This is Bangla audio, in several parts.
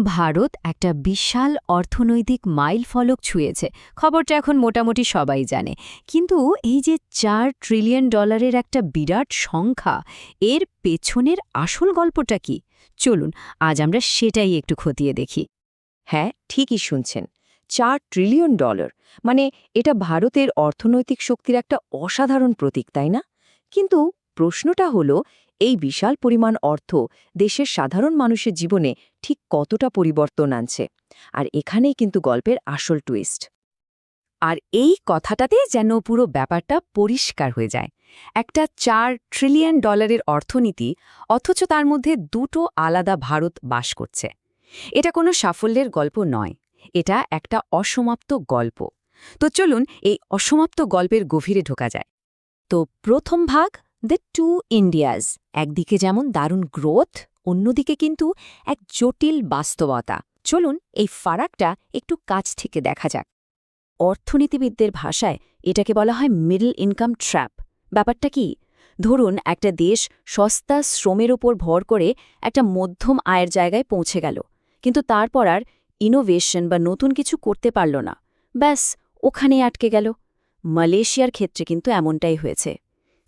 ভারত একটা বিশাল অর্থনৈতিক মাইলফলক ছুঁয়েছে। খবরটা এখন মোটামুটি সবাই জানে। কিন্তু এই যে $4 ট্রিলিয়ন একটা বিরাট সংখ্যা, এর পেছনের আসল গল্পটা কি? চলুন আজ আমরা সেটাই একটু খতিয়ে দেখি। হ্যাঁ, ঠিকই শুনছেন। $4 ট্রিলিয়ন, মানে এটা ভারতের অর্থনৈতিক শক্তির একটা অসাধারণ প্রতীক, তাই না? কিন্তু প্রশ্নটা হলো, এই বিশাল পরিমাণ অর্থ দেশের সাধারণ মানুষের জীবনে ঠিক কতটা পরিবর্তন আনছে? আর এখানেই কিন্তু গল্পের আসল টুইস্ট। আর এই কথাটাতে যেন পুরো ব্যাপারটা পরিষ্কার হয়ে যায়। একটা $4 ট্রিলিয়ন অর্থনীতি, অথচ তার মধ্যে দুটো আলাদা ভারত বাস করছে। এটা কোনো সাফল্যের গল্প নয়, এটা একটা অসমাপ্ত গল্প। তো চলুন এই অসমাপ্ত গল্পের গভীরে ঢোকা যায়। তো প্রথম ভাগ, দ্য টু ইন্ডিয়াজ। একদিকে যেমন দারুণ গ্রোথ, অন্যদিকে কিন্তু এক জটিল বাস্তবতা। চলুন এই ফারাকটা একটু কাছ থেকে দেখা যাক। অর্থনীতিবিদদের ভাষায় এটাকে বলা হয় মিডল ইনকাম ট্র্যাপ। ব্যাপারটা কি? ধরুন একটা দেশ সস্তা শ্রমের ওপর ভর করে একটা মধ্যম আয়ের জায়গায় পৌঁছে গেল, কিন্তু তারপর আর ইনোভেশন বা নতুন কিছু করতে পারল না। ব্যাস, ওখানেই আটকে গেল। মালয়েশিয়ার ক্ষেত্রে কিন্তু এমনটাই হয়েছে।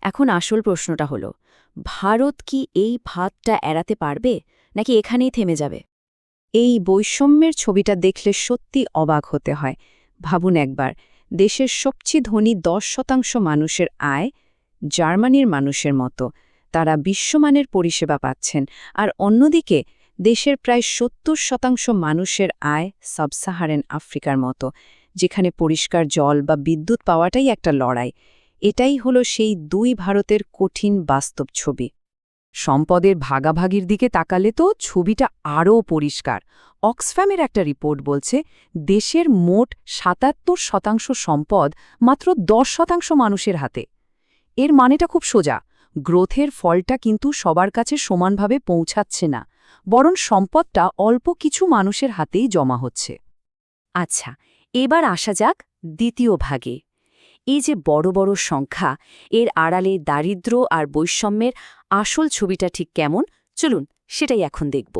এখন আসল প্রশ্নটা হলো, ভারত কি এই ফাঁদটা এড়াতে পারবে, নাকি এখানেই থেমে যাবে? এই বৈষম্যের ছবিটা দেখলে সত্যি অবাক হতে হয়। ভাবুন একবার, দেশের সবচেয়ে ধনী 10% মানুষের আয় জার্মানির মানুষের মতো, তারা বিশ্বমানের পরিষেবা পাচ্ছেন। আর অন্যদিকে দেশের প্রায় 70% মানুষের আয় সাবসাহারান আফ্রিকার মতো, যেখানে পরিষ্কার জল বা বিদ্যুৎ পাওয়াটাই একটা লড়াই। এটাই হলো সেই দুই ভারতের কঠিন বাস্তব ছবি। সম্পদের ভাগাভাগির দিকে তাকালে তো ছবিটা আরও পরিষ্কার। অক্সফ্যামের একটা রিপোর্ট বলছে, দেশের মোট 77% সম্পদ মাত্র 10% মানুষের হাতে। এর মানেটা খুব সোজা, গ্রোথের ফলটা কিন্তু সবার কাছে সমানভাবে পৌঁছাচ্ছে না, বরং সম্পদটা অল্প কিছু মানুষের হাতেই জমা হচ্ছে। আচ্ছা, এবার আসা যাক দ্বিতীয় ভাগে। এই যে বড় বড় সংখ্যা, এর আড়ালে দারিদ্র্য আর বৈষম্যের আসল ছবিটা ঠিক কেমন, চলুন সেটাই এখন দেখব।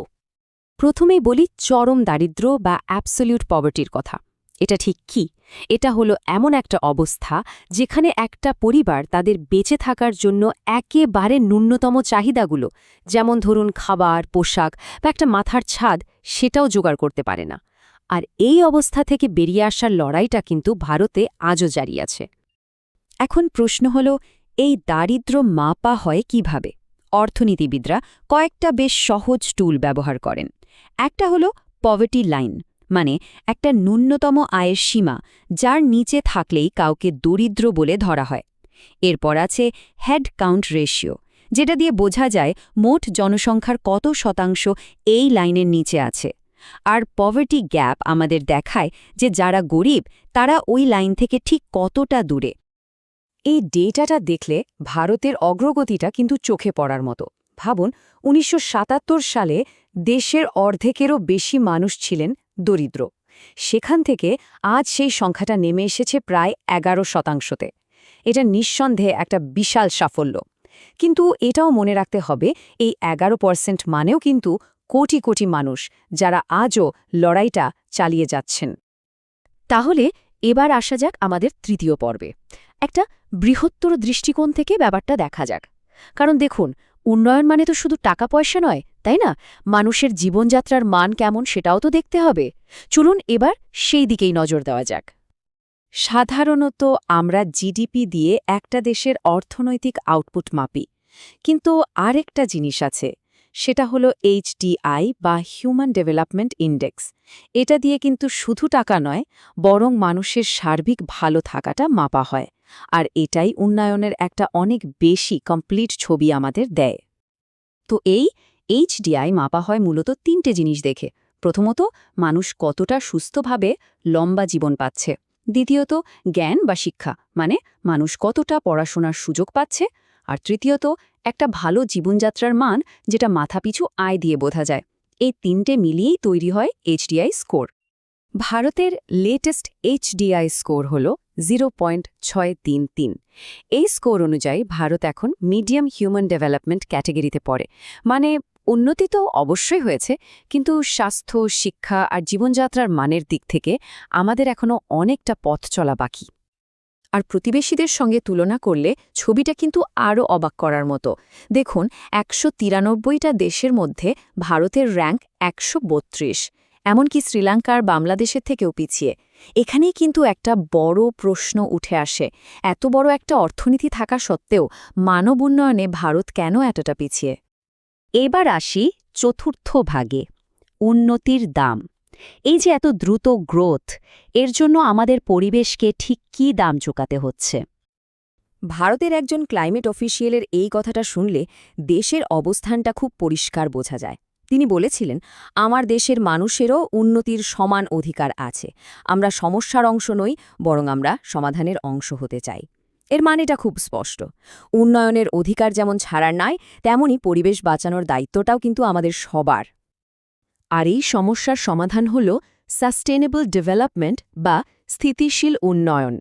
প্রথমেই বলি চরম দারিদ্র্য বা অ্যাবসলিউট পভার্টির কথা। এটা ঠিক কি? এটা হলো এমন একটা অবস্থা যেখানে একটা পরিবার তাদের বেঁচে থাকার জন্য একেবারে ন্যূনতম চাহিদাগুলো, যেমন ধরুন খাবার, পোশাক বা একটা মাথার ছাদ, সেটাও জোগাড় করতে পারে না। আর এই অবস্থা থেকে বেরিয়ে আসার লড়াইটা কিন্তু ভারতে আজও জারি আছে। এখন প্রশ্ন হল, এই দারিদ্র্য মাপা হয় কিভাবে? অর্থনীতিবিদরা কয়েকটা বেশ সহজ টুল ব্যবহার করেন। একটা হলো পভার্টি লাইন, মানে একটা ন্যূনতম আয়ের সীমা, যার নিচে থাকলেই কাউকে দরিদ্র বলে ধরা হয়। এরপর আছে হেড কাউন্ট রেশিও, যেটা দিয়ে বোঝা যায় মোট জনসংখ্যার কত শতাংশ এই লাইনের নিচে আছে। আর পভার্টি গ্যাপ আমাদের দেখায় যে যারা গরিব তারা ওই লাইন থেকে ঠিক কতটা দূরে। এই ডেটাটা দেখলে ভারতের অগ্রগতিটা কিন্তু চোখে পড়ার মতো। ভাবুন, ১৯৭৭ সালে দেশের অর্ধেকেরও বেশি মানুষ ছিলেন দরিদ্র। সেখান থেকে আজ সেই সংখ্যাটা নেমে এসেছে প্রায় ১১%। এটা নিঃসন্দেহে একটা বিশাল সাফল্য। কিন্তু এটাও মনে রাখতে হবে, এই ১১% মানেও কিন্তু কোটি কোটি মানুষ, যারা আজও লড়াইটা চালিয়ে যাচ্ছেন। তাহলে এবার আসা যাক আমাদের তৃতীয় পর্বে। একটা বৃহত্তর দৃষ্টিকোণ থেকে ব্যাপারটা দেখা যাক। কারণ দেখুন, উন্নয়ন মানে তো শুধু টাকা পয়সা নয়, তাই না? মানুষের জীবনযাত্রার মান কেমন সেটাও তো দেখতে হবে। চলুন এবার সেই দিকেই নজর দেওয়া যাক। সাধারণত আমরা জিডিপি দিয়ে একটা দেশের অর্থনৈতিক আউটপুট মাপি, কিন্তু আরেকটা জিনিস আছে, সেটা হলো এইচডিআই বা হিউম্যান ডেভেলপমেন্ট ইন্ডেক্স। এটা দিয়ে কিন্তু শুধু টাকা নয়, বরং মানুষের সার্বিক ভালো থাকাটা মাপা হয়। আর এটাই উন্নয়নের একটা অনেক বেশি কমপ্লিট ছবি আমাদের দেয়। তো এই এইচডিআই মাপা হয় মূলত তিনটে জিনিস দেখে। প্রথমত, মানুষ কতটা সুস্থভাবে লম্বা জীবন পাচ্ছে। দ্বিতীয়ত, জ্ঞান বা শিক্ষা, মানে মানুষ কতটা পড়াশোনার সুযোগ পাচ্ছে। আর তৃতীয়ত, একটা ভালো জীবনযাত্রার মান, যেটা মাথাপিছু আয় দিয়ে বোঝা যায়। এই তিনটে মিলিয়েই তৈরি হয় এইচডিআই স্কোর। ভারতের লেটেস্ট এইচডিআই স্কোর হল 0.633। এই স্কোর অনুযায়ী ভারত এখন মিডিয়াম হিউম্যান ডেভেলপমেন্ট ক্যাটেগরিতে পড়ে, মানে উন্নতি তো অবশ্যই হয়েছে, কিন্তু স্বাস্থ্য, শিক্ষা আর জীবনযাত্রার মানের দিক থেকে আমাদের এখনো অনেকটা পথ চলা বাকি। আর প্রতিবেশীদের সঙ্গে তুলনা করলে ছবিটা কিন্তু আরও অবাক করার মতো। দেখুন, ১৯৩টা দেশের মধ্যে ভারতের র্যাঙ্ক ১৩২, এমনকি শ্রীলঙ্কার বাংলাদেশের থেকেও পিছিয়ে। এখানেই কিন্তু একটা বড় প্রশ্ন উঠে আসে, এত বড় একটা অর্থনীতি থাকা সত্ত্বেও মানব উন্নয়নে ভারত কেন এতটা পিছিয়ে? এবার আসি চতুর্থ ভাগে, উন্নতির দাম। এই যে এত দ্রুত গ্রোথ, এর জন্য আমাদের পরিবেশকে ঠিক কী দাম চুকাতে হচ্ছে? ভারতের একজন ক্লাইমেট অফিসিয়ালের এই কথাটা শুনলে দেশের অবস্থানটা খুব পরিষ্কার বোঝা যায়। তিনি বলেছিলেন, আমার দেশের মানুষেরও উন্নতির সমান অধিকার আছে। আমরা সমস্যার অংশ নই, বরং আমরা সমাধানের অংশ হতে চাই। এর মানেটা খুব স্পষ্ট। উন্নয়নের অধিকার যেমন ছাড়ার নয়, তেমনি পরিবেশ বাঁচানোর দায়িত্বটাও কিন্তু আমাদের সবার। আর এই সমস্যার সমাধান হল সাস্টেনেবল ডেভেলপমেন্ট বা স্থিতিশীল উন্নয়ন।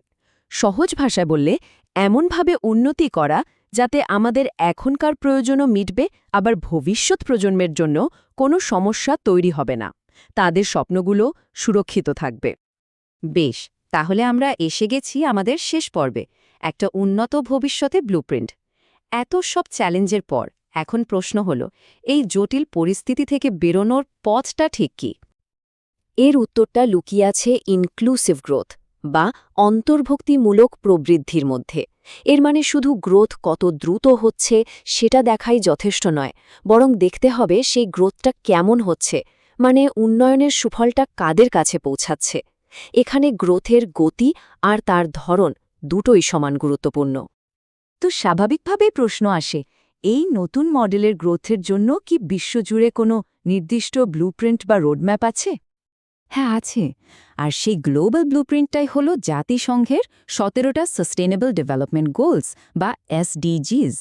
সহজ ভাষায় বললে, এমনভাবে উন্নতি করা যাতে আমাদের এখনকার প্রয়োজনও মিটবে, আবার ভবিষ্যৎ প্রজন্মের জন্য কোনো সমস্যা তৈরি হবে না, তাদের স্বপ্নগুলো সুরক্ষিত থাকবে। বেশ, তাহলে আমরা এসে গেছি আমাদের শেষ পর্বে, একটা উন্নত ভবিষ্যতে ব্লুপ্রিন্ট। এত সব চ্যালেঞ্জের পর এখন প্রশ্ন হল, এই জটিল পরিস্থিতি থেকে বেরোনোর পথটা ঠিক কী? এর উত্তরটা লুকিয়ে আছে ইনক্লুসিভ গ্রোথ বা অন্তর্ভুক্তিমূলক প্রবৃদ্ধির মধ্যে। এর মানে শুধু গ্রোথ কত দ্রুত হচ্ছে সেটা দেখাই যথেষ্ট নয়, বরং দেখতে হবে সেই গ্রোথটা কেমন হচ্ছে, মানে উন্নয়নের সুফলটা কাদের কাছে পৌঁছাচ্ছে। এখানে গ্রোথের গতি আর তার ধরন দুটোই সমান গুরুত্বপূর্ণ। তো স্বাভাবিকভাবেই প্রশ্ন আসে, এই নতুন মডেলের গ্রোথের জন্য কি বিশ্বজুড়ে কোনো নির্দিষ্ট ব্লুপ্রিন্ট বা রোডম্যাপ আছে? হ্যাঁ, আছে। আর সেই গ্লোবাল ব্লুপ্রিন্টটাই হল জাতিসংঘের 17টা সাস্টেনেবল ডেভেলপমেন্ট গোলস বা SDGs।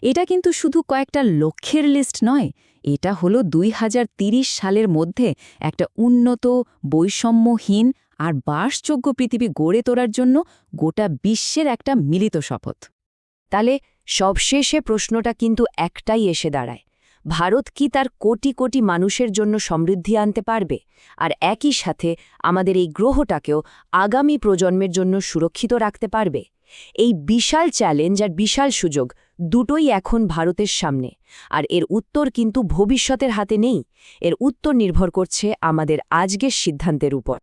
এটা কিন্তু শুধু কয়েকটা লক্ষ্যের লিস্ট নয়, এটা হলো 2030 সালের মধ্যে একটা উন্নত, বৈষম্যহীন আর বাসযোগ্য পৃথিবী গড়ে তোলার জন্য গোটা বিশ্বের একটা মিলিত শপথ। তাহলে সবশেষে প্রশ্নটা কিন্তু একটাই এসে দাঁড়ায়, ভারত কি তার কোটি কোটি মানুষের জন্য সমৃদ্ধি আনতে পারবে, আর একই সাথে আমাদের এই গ্রহটাকেও আগামী প্রজন্মের জন্য সুরক্ষিত রাখতে পারবে? এই বিশাল চ্যালেঞ্জ আর বিশাল সুযোগ দুটোই এখন ভারতের সামনে, আর এর উত্তর কিন্তু ভবিষ্যতের হাতে নেই। এর উত্তর নির্ভর করছে আমাদের আজকের সিদ্ধান্তের উপর।